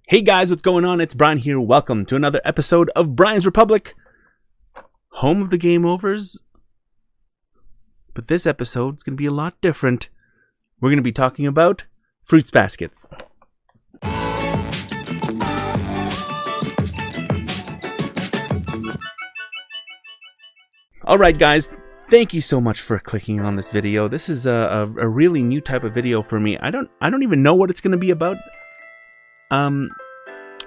Hey guys, what's going on? It's Brian here. Welcome to another episode of Brian's Republic, home of the game overs. But this episode's going to be a lot different. We're going to be talking about Fruits Baskets. Alright guys, thank you so much for clicking on this video. This is a really new type of video for me. I don't even know what it's going to be about.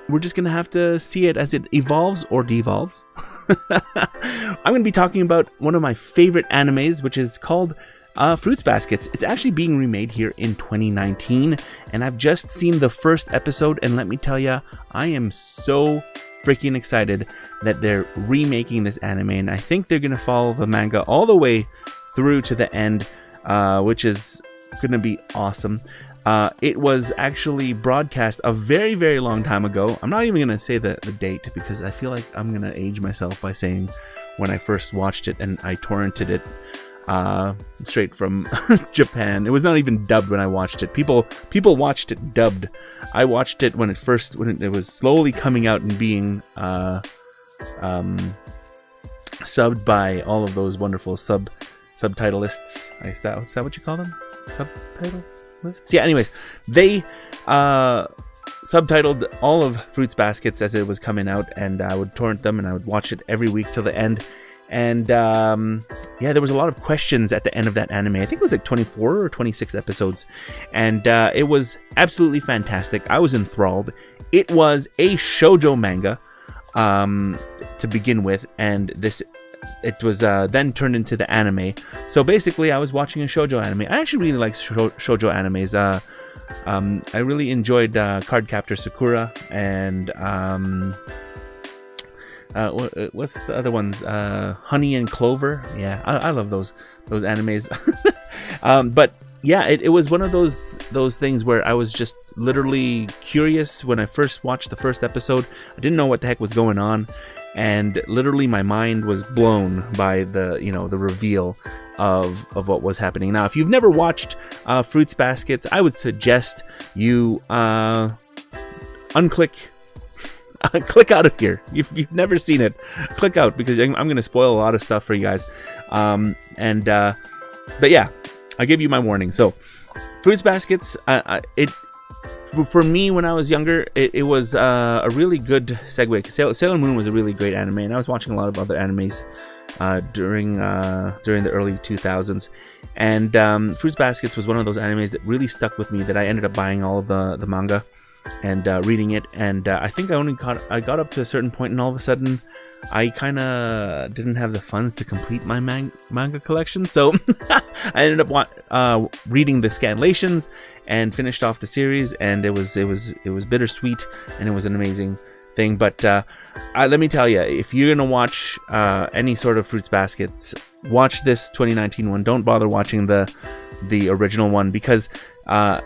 We're just going to have to see it as it evolves or devolves. I'm going to be talking about one of my favorite animes, which is called Fruits Baskets. It's actually being remade here in 2019, and I've just seen the first episode, and let me tell you, I am so freaking excited that they're remaking this anime, and I think they're going to follow the manga all the way through to the end, which is going to be awesome. It was actually broadcast a very, very long time ago. I'm not even going to say the date because I feel like I'm going to age myself by saying when I first watched it, and I torrented it straight from Japan. It was not even dubbed when I watched it. People watched it dubbed. I watched it when it was slowly coming out and being subbed by all of those wonderful subtitleists. Is that what you call them? Subtitle? Yeah, anyways, they subtitled all of Fruits Baskets as it was coming out, and I would torrent them and I would watch it every week till the end. And yeah, there was a lot of questions at the end of that anime. I think it was like 24 or 26 episodes, and it was absolutely fantastic. I was enthralled. It was a shoujo manga to begin with, and it was then turned into the anime. So basically, I was watching a shoujo anime. I actually really like shoujo animes. I really enjoyed Cardcaptor Sakura and what's the other ones? Honey and Clover. Yeah, I love those animes. But yeah, it was one of those things where I was just literally curious when I first watched the first episode. I didn't know what the heck was going on. And literally my mind was blown by the reveal of what was happening. Now, if you've never watched Fruits Baskets, I would suggest you click out of here. If you've never seen it, click out, because I'm going to spoil a lot of stuff for you guys. But yeah, I'll give you my warning. So, Fruits Baskets, for me, when I was younger, it was a really good segue, because Sailor Moon was a really great anime, and I was watching a lot of other animes during the early 2000s. And Fruits Baskets was one of those animes that really stuck with me, that I ended up buying all of the manga and reading it. And I think I got up to a certain point, and all of a sudden, I kind of didn't have the funds to complete my manga collection, so I ended up reading the scanlations and finished off the series, and it was bittersweet, and it was an amazing thing. But let me tell you, if you're gonna watch any sort of Fruits Baskets, watch this 2019 one. Don't bother watching the original one, because I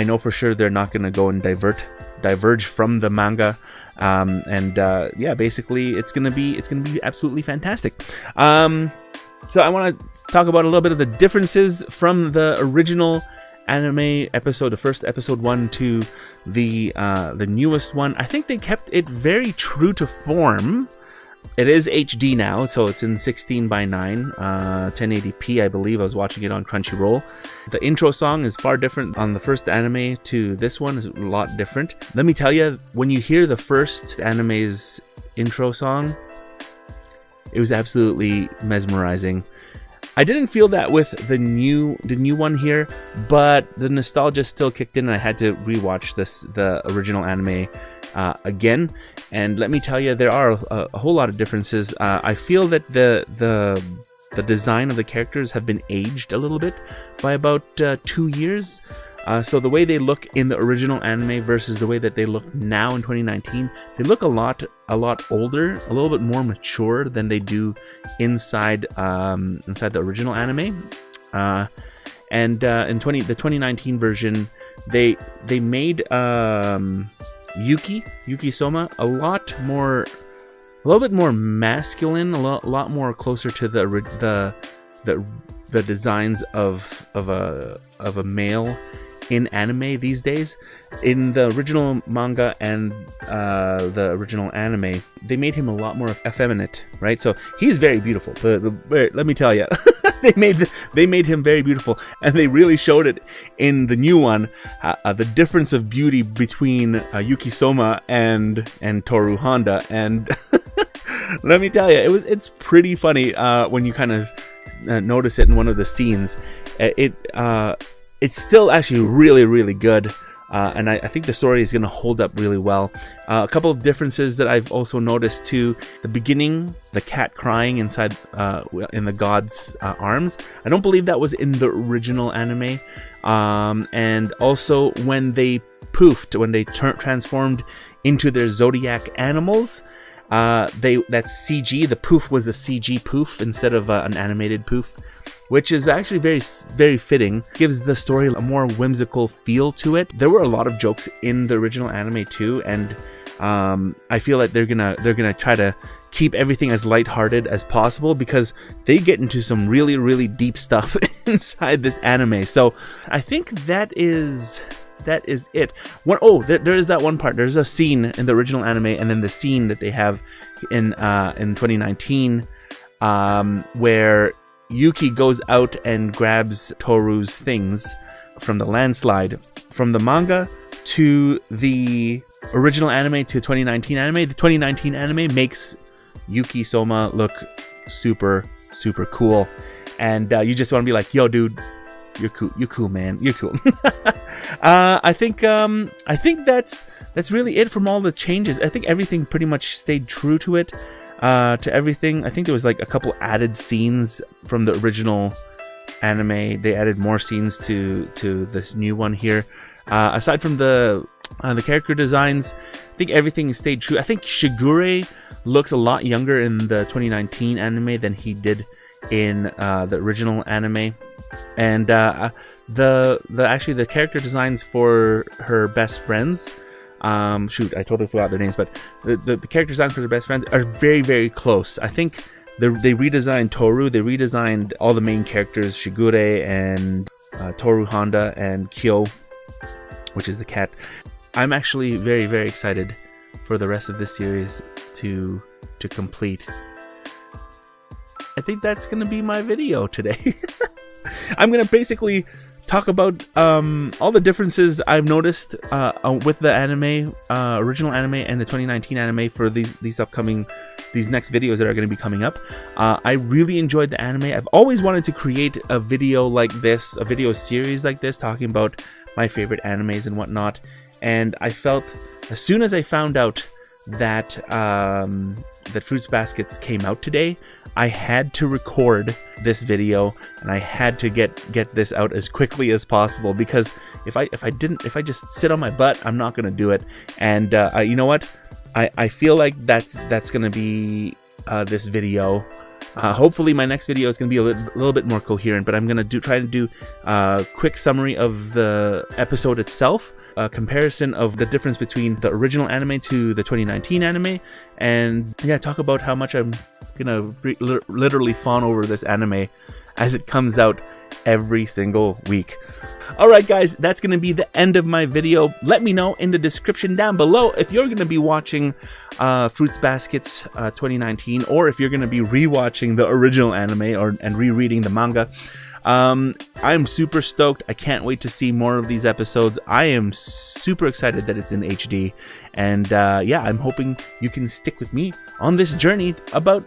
know for sure they're not gonna go and diverge from the manga. Yeah, basically it's gonna be absolutely fantastic. So I want to talk about a little bit of the differences from the original anime episode, the first episode 1, to the newest one. I think they kept it very true to form. It is HD now, so it's in 16:9, 1080p, I believe. I was watching it on Crunchyroll. The intro song is far different on the first anime to this one. Is a lot different. Let me tell you, when you hear the first anime's intro song, it was absolutely mesmerizing. I didn't feel that with the new one here, but the nostalgia still kicked in, and I had to rewatch the original anime again. And let me tell you, there are a whole lot of differences. I feel that the design of the characters have been aged a little bit by about 2 years. So the way they look in the original anime versus the way that they look now in 2019, they look a lot older, a little bit more mature than they do inside the original anime. In the 2019 version, they made Yuki Soma a little bit more masculine, a lot more closer to the designs of a male in anime these days. In the original manga and the original anime, they made him a lot more effeminate, right? So he's very beautiful. Let me tell you, they made him very beautiful, and they really showed it in the new one. The difference of beauty between Yuki Soma and Toru Honda, and let me tell you, it's pretty funny when you kind of notice it in one of the scenes. It's still actually really, really good. And I think the story is going to hold up really well. A couple of differences that I've also noticed too. The beginning, the cat crying inside in the god's arms. I don't believe that was in the original anime. And also when they poofed, when they transformed into their zodiac animals, that's CG. The poof was a CG poof instead of an animated poof, which is actually very, very fitting. Gives the story a more whimsical feel to it. There were a lot of jokes in the original anime too, and I feel like they're gonna try to keep everything as lighthearted as possible, because they get into some really, really deep stuff inside this anime. So I think that is it. There is that one part. There's a scene in the original anime, and then the scene that they have in 2019, where Yuki goes out and grabs Toru's things from the landslide. From the manga to the original anime to 2019 anime, the 2019 anime makes Yuki Soma look super, super cool. And you just want to be like, yo, dude, you're cool, man. You're cool. I think that's really it from all the changes. I think everything pretty much stayed true to it. To everything. I think there was like a couple added scenes from the original anime. They added more scenes to this new one here. Aside from the character designs, I think everything stayed true. I think Shigure looks a lot younger in the 2019 anime than he did in the original anime. And the character designs for her best friends, I totally forgot their names, but the character designs for their best friends are very, very close. I think they redesigned Toru, they redesigned all the main characters, Shigure and Toru Honda and Kyo, which is the cat. I'm actually very, very excited for the rest of this series to complete. I think that's going to be my video today. I'm going to basically talk about all the differences I've noticed with the anime, original anime, and the 2019 anime for these next videos that are going to be coming up. I really enjoyed the anime. I've always wanted to create a video like this, a video series like this, talking about my favorite animes and whatnot. And I felt, as soon as I found out that Fruits Baskets came out today, I had to record this video, and I had to get this out as quickly as possible, because if I just sit on my butt, I'm not gonna do it. And you know what? I feel like that's gonna be this video. Hopefully my next video is gonna be a little bit more coherent, but I'm gonna try to do a quick summary of the episode itself, a comparison of the difference between the original anime to the 2019 anime, and yeah, talk about how much I'm gonna literally fawn over this anime as it comes out every single week. Alright guys, that's gonna be the end of my video. Let me know in the description down below if you're gonna be watching Fruits Baskets 2019, or if you're gonna be rewatching the original anime and rereading the manga. I'm super stoked. I can't wait to see more of these episodes. I am super excited that it's in HD, and yeah, I'm hoping you can stick with me on this journey about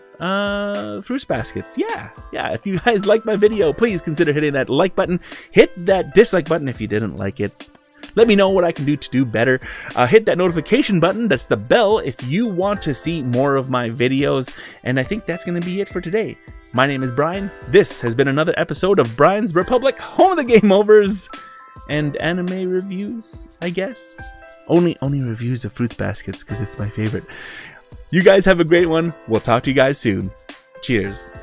Fruits Baskets. Yeah, if you guys like my video, please consider hitting that like button. Hit that dislike button if you didn't like it. Let me know what I can do to do better. Hit that notification button, that's the bell, if you want to see more of my videos. And I think that's going to be it for today. My name is Brian. This has been another episode of Brian's Republic, home of the game overs and anime reviews, I guess. Only reviews of Fruits Baskets, because it's my favorite. You guys have a great one. We'll talk to you guys soon. Cheers.